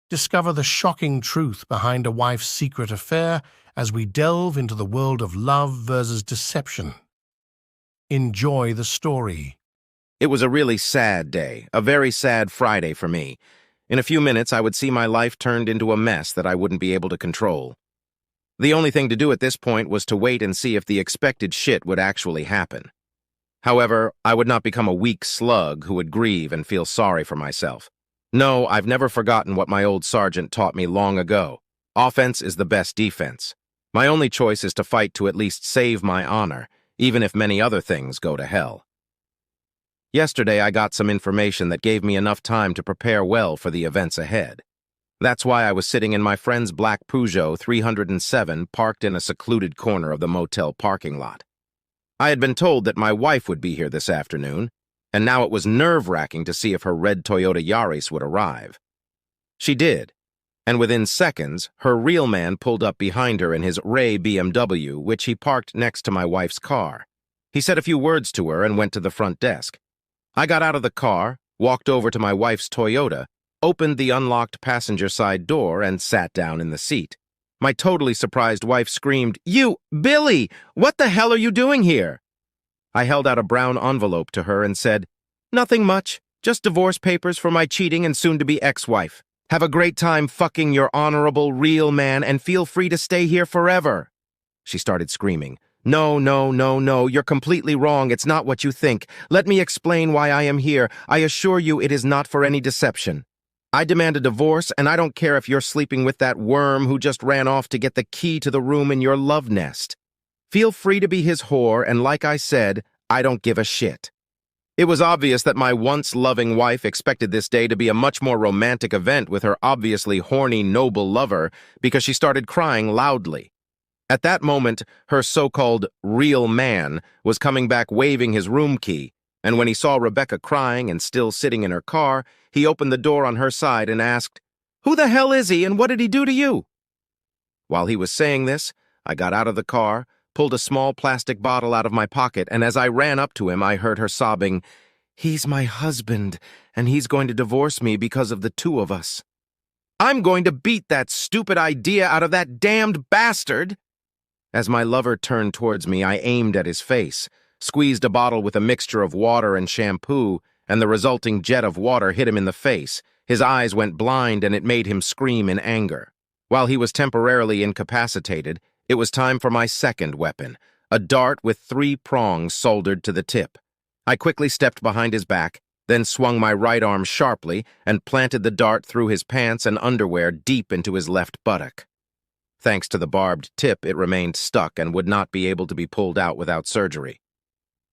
Discover the shocking truth behind a wife's secret affair as we delve into the world of love versus deception. Enjoy the story. It was a really sad day, a very sad Friday for me. In a few minutes, I would see my life turned into a mess that I wouldn't be able to control. The only thing to do at this point was to wait and see if the expected shit would actually happen. However, I would not become a weak slug who would grieve and feel sorry for myself. No, I've never forgotten what my old sergeant taught me long ago. Offense is the best defense. My only choice is to fight to at least save my honor, even if many other things go to hell. Yesterday, I got some information that gave me enough time to prepare well for the events ahead. That's why I was sitting in my friend's black Peugeot 307 parked in a secluded corner of the motel parking lot. I had been told that my wife would be here this afternoon, and now it was nerve-wracking to see if her red Toyota Yaris would arrive. She did, and within seconds, her real man pulled up behind her in his Ray BMW, which he parked next to my wife's car. He said a few words to her and went to the front desk. I got out of the car, walked over to my wife's Toyota, opened the unlocked passenger side door, and sat down in the seat. My totally surprised wife screamed, "You, Billy! What the hell are you doing here?" I held out a brown envelope to her and said, "Nothing much, just divorce papers for my cheating and soon-to-be ex-wife. Have a great time fucking your honorable, real man and feel free to stay here forever." She started screaming, "No, no, no, no, you're completely wrong. It's not what you think. Let me explain why I am here. I assure you it is not for any deception. I demand a divorce, and I don't care if you're sleeping with that worm who just ran off to get the key to the room in your love nest. Feel free to be his whore, and like I said, I don't give a shit." It was obvious that my once-loving wife expected this day to be a much more romantic event with her obviously horny, noble lover because she started crying loudly. At that moment, her so-called real man was coming back waving his room key, and when he saw Rebecca crying and still sitting in her car, he opened the door on her side and asked, "Who the hell is he and what did he do to you?" While he was saying this, I got out of the car, pulled a small plastic bottle out of my pocket, and as I ran up to him, I heard her sobbing, "He's my husband, and he's going to divorce me because of the two of us. I'm going to beat that stupid idea out of that damned bastard." As my lover turned towards me, I aimed at his face, squeezed a bottle with a mixture of water and shampoo, and the resulting jet of water hit him in the face. His eyes went blind, and it made him scream in anger. While he was temporarily incapacitated, it was time for my second weapon, a dart with 3 prongs soldered to the tip. I quickly stepped behind his back, then swung my right arm sharply and planted the dart through his pants and underwear deep into his left buttock. Thanks to the barbed tip, it remained stuck and would not be able to be pulled out without surgery.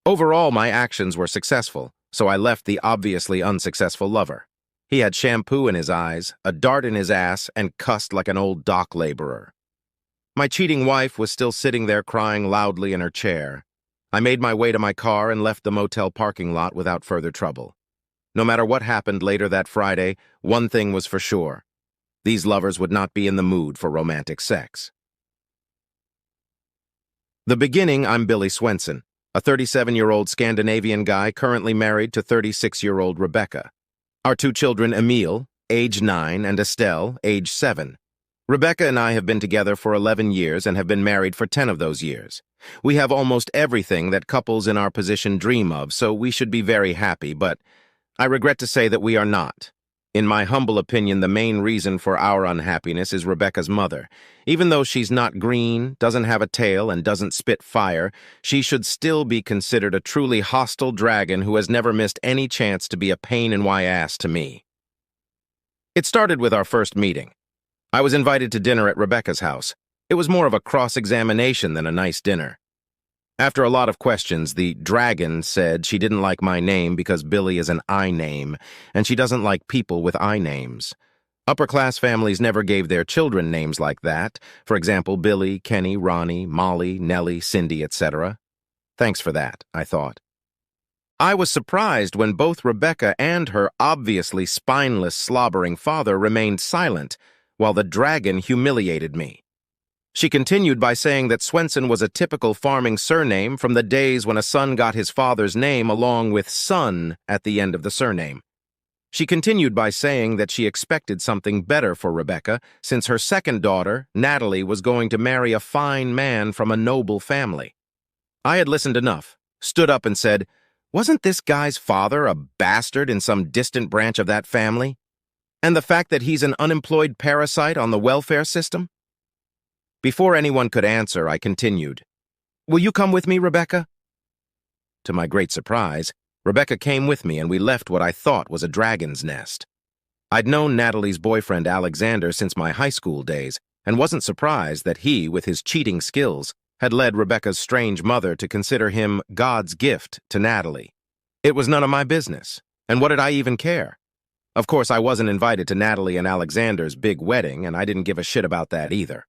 Overall, my actions were successful, so I left the obviously unsuccessful lover. He had shampoo in his eyes, a dart in his ass, and cussed like an old dock laborer. My cheating wife was still sitting there crying loudly in her chair. I made my way to my car and left the motel parking lot without further trouble. No matter what happened later that Friday, one thing was for sure. These lovers would not be in the mood for romantic sex. The beginning, I'm Billy Swenson, a 37-year-old Scandinavian guy currently married to 36-year-old Rebecca. Our 2 children, Emile, age 9, and Estelle, age 7. Rebecca and I have been together for 11 years and have been married for 10 of those years. We have almost everything that couples in our position dream of, so we should be very happy, but I regret to say that we are not. In my humble opinion, the main reason for our unhappiness is Rebecca's mother. Even though she's not green, doesn't have a tail, and doesn't spit fire, she should still be considered a truly hostile dragon who has never missed any chance to be a pain in my ass to me. It started with our first meeting. I was invited to dinner at Rebecca's house. It was more of a cross-examination than a nice dinner. After a lot of questions, the dragon said she didn't like my name because Billy is an I name, and she doesn't like people with I names. Upper-class families never gave their children names like that. For example, Billy, Kenny, Ronnie, Molly, Nellie, Cindy, etc. Thanks for that, I thought. I was surprised when both Rebecca and her obviously spineless, slobbering father remained silent, while the dragon humiliated me. She continued by saying that Swenson was a typical farming surname from the days when a son got his father's name along with son at the end of the surname. She continued by saying that she expected something better for Rebecca since her second daughter, Natalie, was going to marry a fine man from a noble family. I had listened enough, stood up and said, "Wasn't this guy's father a bastard in some distant branch of that family? And the fact that he's an unemployed parasite on the welfare system?" Before anyone could answer, I continued, "Will you come with me, Rebecca?" To my great surprise, Rebecca came with me and we left what I thought was a dragon's nest. I'd known Natalie's boyfriend Alexander since my high school days and wasn't surprised that he, with his cheating skills, had led Rebecca's strange mother to consider him God's gift to Natalie. It was none of my business, and what did I even care? Of course, I wasn't invited to Natalie and Alexander's big wedding, and I didn't give a shit about that either.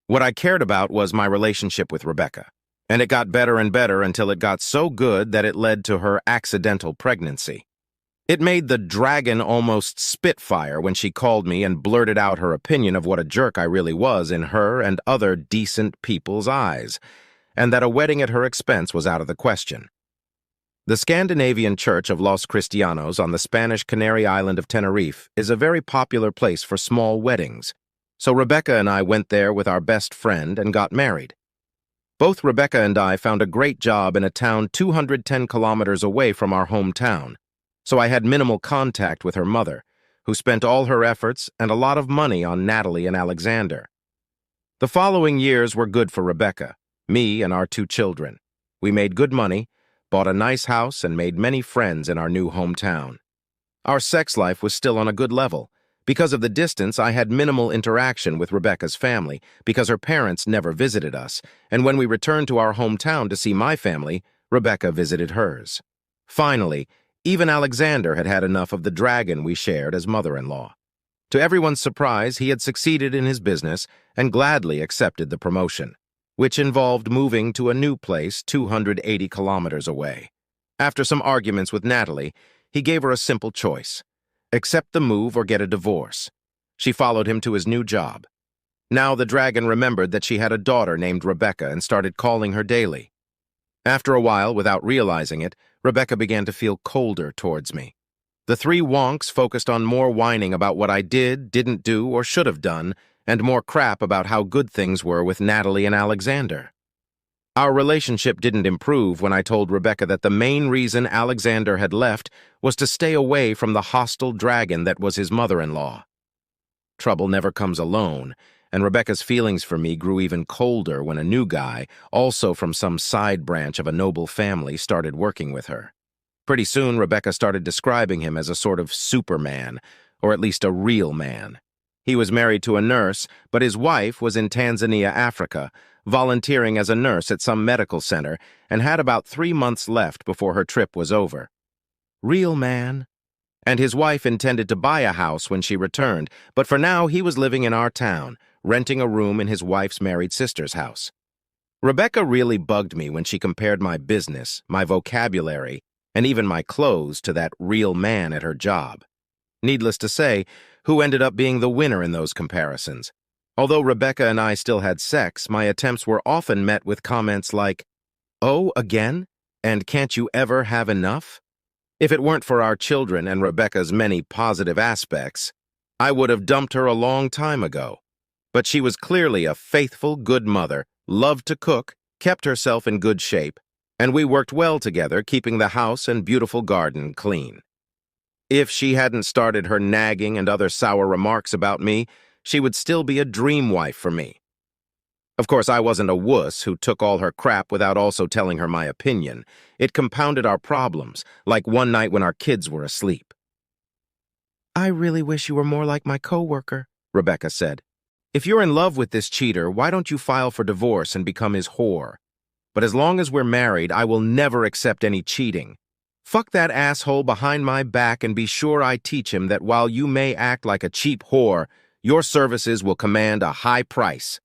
What I cared about was my relationship with Rebecca, and it got better and better until it got so good that it led to her accidental pregnancy. It made the dragon almost spitfire when she called me and blurted out her opinion of what a jerk I really was in her and other decent people's eyes, and that a wedding at her expense was out of the question. The Scandinavian Church of Los Cristianos on the Spanish Canary Island of Tenerife is a very popular place for small weddings, so Rebecca and I went there with our best friend and got married. Both Rebecca and I found a great job in a town 210 kilometers away from our hometown, so I had minimal contact with her mother, who spent all her efforts and a lot of money on Natalie and Alexander. The following years were good for Rebecca, me, and our 2 children. We made good money, bought a nice house, and made many friends in our new hometown. Our sex life was still on a good level. Because of the distance, I had minimal interaction with Rebecca's family because her parents never visited us, and when we returned to our hometown to see my family, Rebecca visited hers. Finally, even Alexander had had enough of the dragon we shared as mother-in-law. To everyone's surprise, he had succeeded in his business and gladly accepted the promotion, which involved moving to a new place 280 kilometers away. After some arguments with Natalie, he gave her a simple choice: accept the move or get a divorce. She followed him to his new job. Now the dragon remembered that she had a daughter named Rebecca and started calling her daily. After a while, without realizing it, Rebecca began to feel colder towards me. The 3 wonks focused on more whining about what I did, didn't do, or should have done, and more crap about how good things were with Natalie and Alexander. Our relationship didn't improve when I told Rebecca that the main reason Alexander had left was to stay away from the hostile dragon that was his mother-in-law. Trouble never comes alone, and Rebecca's feelings for me grew even colder when a new guy, also from some side branch of a noble family, started working with her. Pretty soon, Rebecca started describing him as a sort of superman, or at least a real man. He was married to a nurse, but his wife was in Tanzania, Africa, volunteering as a nurse at some medical center, and had about 3 months left before her trip was over. Real man. And his wife intended to buy a house when she returned, but for now he was living in our town, renting a room in his wife's married sister's house. Rebecca really bugged me when she compared my business, my vocabulary, and even my clothes to that real man at her job. Needless to say, who ended up being the winner in those comparisons? Although Rebecca and I still had sex, my attempts were often met with comments like, "Oh, again? And can't you ever have enough?" If it weren't for our children and Rebecca's many positive aspects, I would have dumped her a long time ago. But she was clearly a faithful, good mother, loved to cook, kept herself in good shape, and we worked well together, keeping the house and beautiful garden clean. If she hadn't started her nagging and other sour remarks about me, she would still be a dream wife for me. Of course, I wasn't a wuss who took all her crap without also telling her my opinion. It compounded our problems, like one night when our kids were asleep. "I really wish you were more like my coworker," Rebecca said. "If you're in love with this cheater, why don't you file for divorce and become his whore? But as long as we're married, I will never accept any cheating. Fuck that asshole behind my back and be sure I teach him that while you may act like a cheap whore, your services will command a high price."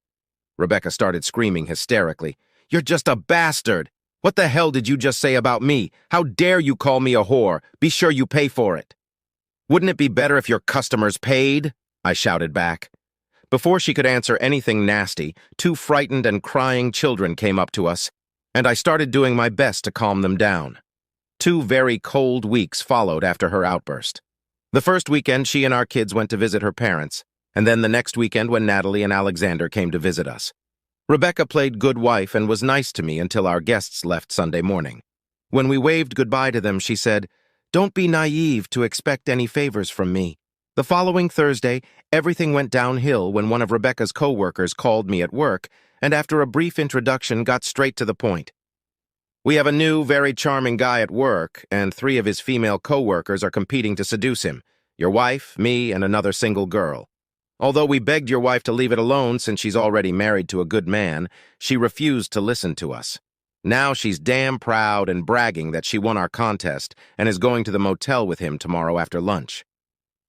Rebecca started screaming hysterically. "You're just a bastard! What the hell did you just say about me? How dare you call me a whore? Be sure you pay for it." "Wouldn't it be better if your customers paid?" I shouted back. Before she could answer anything nasty, 2 frightened and crying children came up to us, and I started doing my best to calm them down. 2 very cold weeks followed after her outburst. The first weekend, she and our kids went to visit her parents, and then the next weekend when Natalie and Alexander came to visit us. Rebecca played good wife and was nice to me until our guests left Sunday morning. When we waved goodbye to them, she said, "Don't be naive to expect any favors from me." The following Thursday, everything went downhill when one of Rebecca's co-workers called me at work, and after a brief introduction, got straight to the point. "We have a new, very charming guy at work, and 3 of his female co-workers are competing to seduce him. Your wife, me, and another single girl. Although we begged your wife to leave it alone since she's already married to a good man, she refused to listen to us. Now she's damn proud and bragging that she won our contest and is going to the motel with him tomorrow after lunch."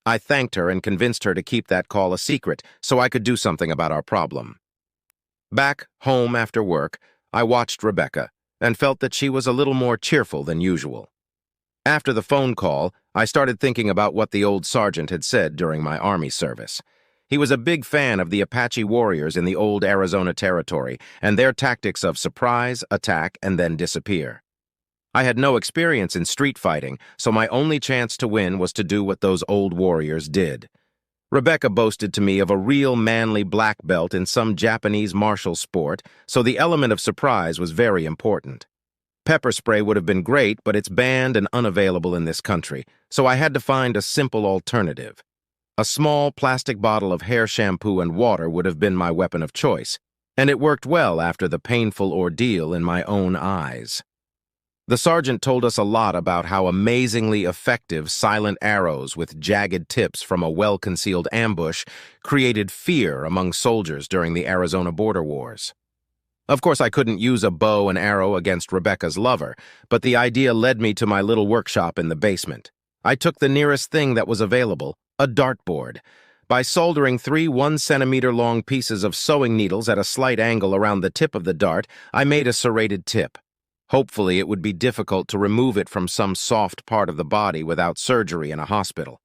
I thanked her and convinced her to keep that call a secret so I could do something about our problem. Back home after work, I watched Rebecca and felt that she was a little more cheerful than usual. After the phone call, I started thinking about what the old sergeant had said during my Army service. He was a big fan of the Apache warriors in the old Arizona Territory and their tactics of surprise, attack, and then disappear. I had no experience in street fighting, so my only chance to win was to do what those old warriors did. Rebecca boasted to me of a real manly black belt in some Japanese martial sport, so the element of surprise was very important. Pepper spray would have been great, but it's banned and unavailable in this country, so I had to find a simple alternative. A small plastic bottle of hair shampoo and water would have been my weapon of choice, and it worked well after the painful ordeal in my own eyes. The sergeant told us a lot about how amazingly effective silent arrows with jagged tips from a well-concealed ambush created fear among soldiers during the Arizona border wars. Of course, I couldn't use a bow and arrow against Rebecca's lover, but the idea led me to my little workshop in the basement. I took the nearest thing that was available, a dartboard. By soldering 3 1-centimeter-long pieces of sewing needles at a slight angle around the tip of the dart, I made a serrated tip. Hopefully, it would be difficult to remove it from some soft part of the body without surgery in a hospital.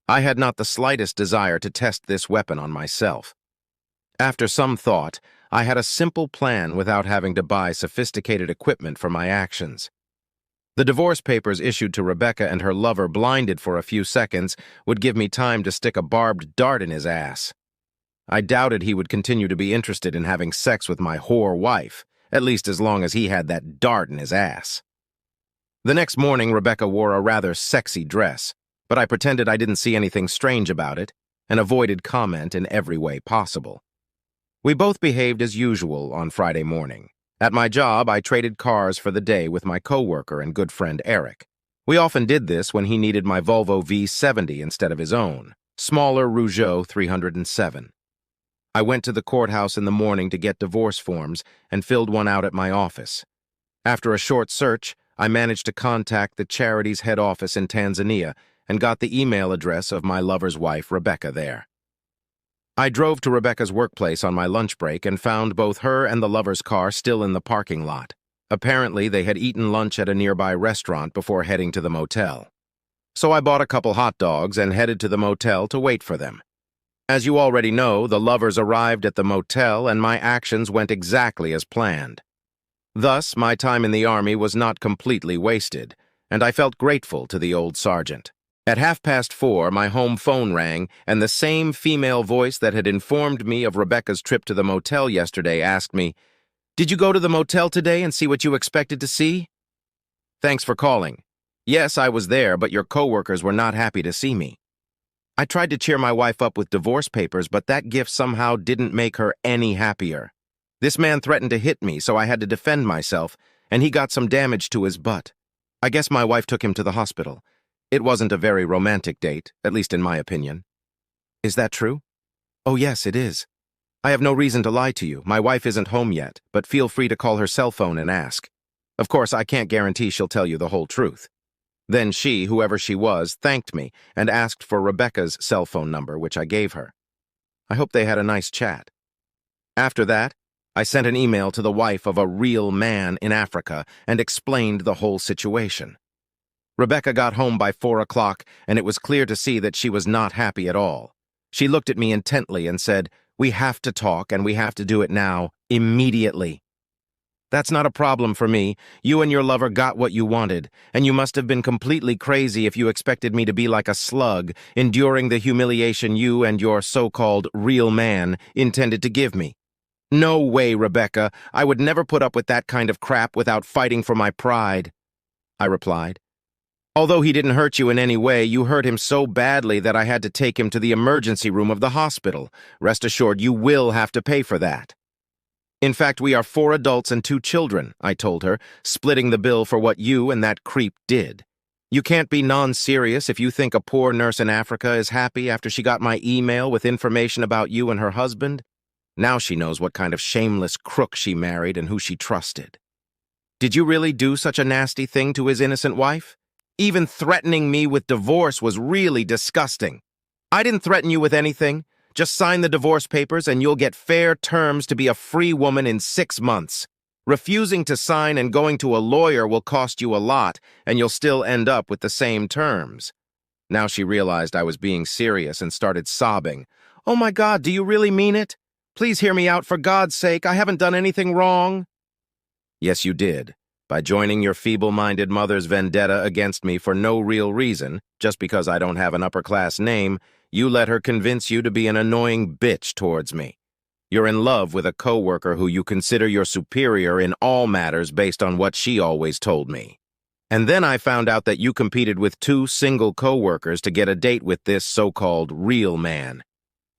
I had not the slightest desire to test this weapon on myself. After some thought, I had a simple plan without having to buy sophisticated equipment for my actions. The divorce papers issued to Rebecca and her lover, blinded for a few seconds, would give me time to stick a barbed dart in his ass. I doubted he would continue to be interested in having sex with my whore wife, at least as long as he had that dart in his ass. The next morning, Rebecca wore a rather sexy dress, but I pretended I didn't see anything strange about it and avoided comment in every way possible. We both behaved as usual on Friday morning. At my job, I traded cars for the day with my coworker and good friend Eric. We often did this when he needed my Volvo V70 instead of his own, smaller Rougeau 307. I went to the courthouse in the morning to get divorce forms and filled one out at my office. After a short search, I managed to contact the charity's head office in Tanzania and got the email address of my lover's wife, Rebecca, there. I drove to Rebecca's workplace on my lunch break and found both her and the lover's car still in the parking lot. Apparently, they had eaten lunch at a nearby restaurant before heading to the motel. So I bought a couple hot dogs and headed to the motel to wait for them. As you already know, the lovers arrived at the motel and my actions went exactly as planned. Thus, my time in the Army was not completely wasted, and I felt grateful to the old sergeant. At 4:30, my home phone rang, and the same female voice that had informed me of Rebecca's trip to the motel yesterday asked me, "Did you go to the motel today and see what you expected to see?" "Thanks for calling. Yes, I was there, but your coworkers were not happy to see me." I tried to cheer my wife up with divorce papers, but that gift somehow didn't make her any happier. This man threatened to hit me, so I had to defend myself, and he got some damage to his butt. I guess my wife took him to the hospital. It wasn't a very romantic date, at least in my opinion. Is that true? Oh, yes, it is. I have no reason to lie to you. My wife isn't home yet, but feel free to call her cell phone and ask. Of course, I can't guarantee she'll tell you the whole truth. Then she, whoever she was, thanked me and asked for Rebecca's cell phone number, which I gave her. I hope they had a nice chat. After that, I sent an email to the wife of a real man in Africa and explained the whole situation. Rebecca got home by 4 o'clock, and it was clear to see that she was not happy at all. She looked at me intently and said, "We have to talk, and we have to do it now, immediately." That's not a problem for me. You and your lover got what you wanted, and you must have been completely crazy if you expected me to be like a slug, enduring the humiliation you and your so-called real man intended to give me. No way, Rebecca. I would never put up with that kind of crap without fighting for my pride, I replied. Although he didn't hurt you in any way, you hurt him so badly that I had to take him to the emergency room of the hospital. Rest assured, you will have to pay for that. In fact, we are 4 adults and 2 children, I told her, splitting the bill for what you and that creep did. You can't be non-serious if you think a poor nurse in Africa is happy after she got my email with information about you and her husband. Now she knows what kind of shameless crook she married and who she trusted. Did you really do such a nasty thing to his innocent wife? Even threatening me with divorce was really disgusting. I didn't threaten you with anything. Just sign the divorce papers and you'll get fair terms to be a free woman in 6 months. Refusing to sign and going to a lawyer will cost you a lot, and you'll still end up with the same terms. Now she realized I was being serious and started sobbing. Oh my God, do you really mean it? Please hear me out, for God's sake. I haven't done anything wrong. Yes, you did. By joining your feeble-minded mother's vendetta against me for no real reason, just because I don't have an upper-class name, you let her convince you to be an annoying bitch towards me. You're in love with a coworker who you consider your superior in all matters based on what she always told me. And then I found out that you competed with 2 single coworkers to get a date with this so-called real man.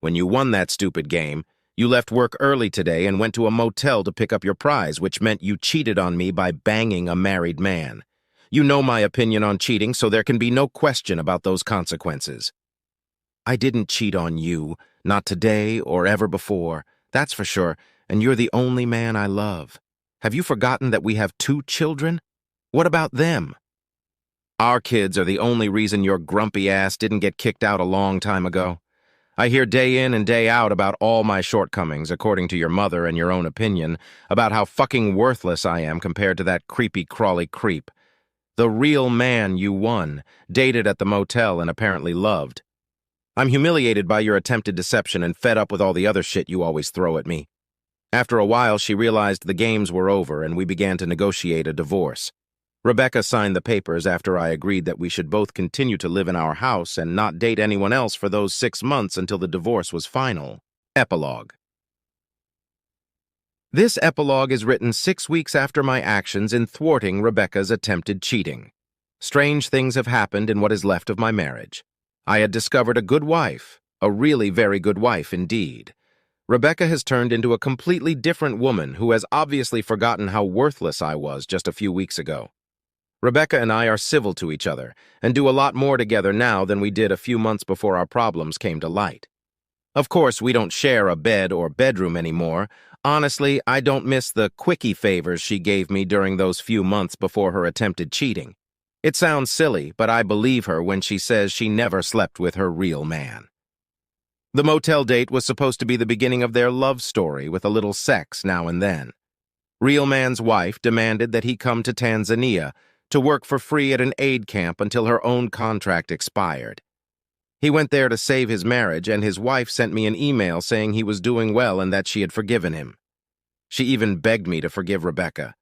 When you won that stupid game, you left work early today and went to a motel to pick up your prize, which meant you cheated on me by banging a married man. You know my opinion on cheating, so there can be no question about those consequences. I didn't cheat on you, not today or ever before, that's for sure, and you're the only man I love. Have you forgotten that we have 2 children? What about them? Our kids are the only reason your grumpy ass didn't get kicked out a long time ago. I hear day in and day out about all my shortcomings, according to your mother and your own opinion, about how fucking worthless I am compared to that creepy-crawly creep. The real man you won, dated at the motel and apparently loved. I'm humiliated by your attempted deception and fed up with all the other shit you always throw at me. After a while, she realized the games were over and we began to negotiate a divorce. Rebecca signed the papers after I agreed that we should both continue to live in our house and not date anyone else for those 6 months until the divorce was final. Epilogue. This epilogue is written 6 weeks after my actions in thwarting Rebecca's attempted cheating. Strange things have happened in what is left of my marriage. I had discovered a good wife, a really very good wife indeed. Rebecca has turned into a completely different woman who has obviously forgotten how worthless I was just a few weeks ago. Rebecca and I are civil to each other and do a lot more together now than we did a few months before our problems came to light. Of course, we don't share a bed or bedroom anymore. Honestly, I don't miss the quickie favors she gave me during those few months before her attempted cheating. It sounds silly, but I believe her when she says she never slept with her real man. The motel date was supposed to be the beginning of their love story with a little sex now and then. Real man's wife demanded that he come to Tanzania to work for free at an aid camp until her own contract expired. He went there to save his marriage, and his wife sent me an email saying he was doing well and that she had forgiven him. She even begged me to forgive Rebecca.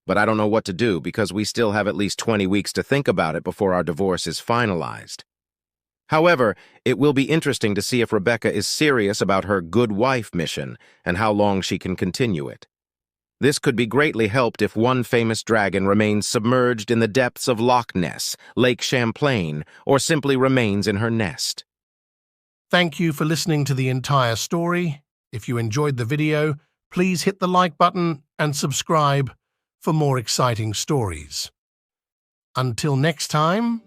But I don't know what to do because we still have at least 20 weeks to think about it before our divorce is finalized. However, it will be interesting to see if Rebecca is serious about her good wife mission and how long she can continue it. This could be greatly helped if one famous dragon remains submerged in the depths of Loch Ness, Lake Champlain, or simply remains in her nest. Thank you for listening to the entire story. If you enjoyed the video, please hit the like button and subscribe for more exciting stories. Until next time.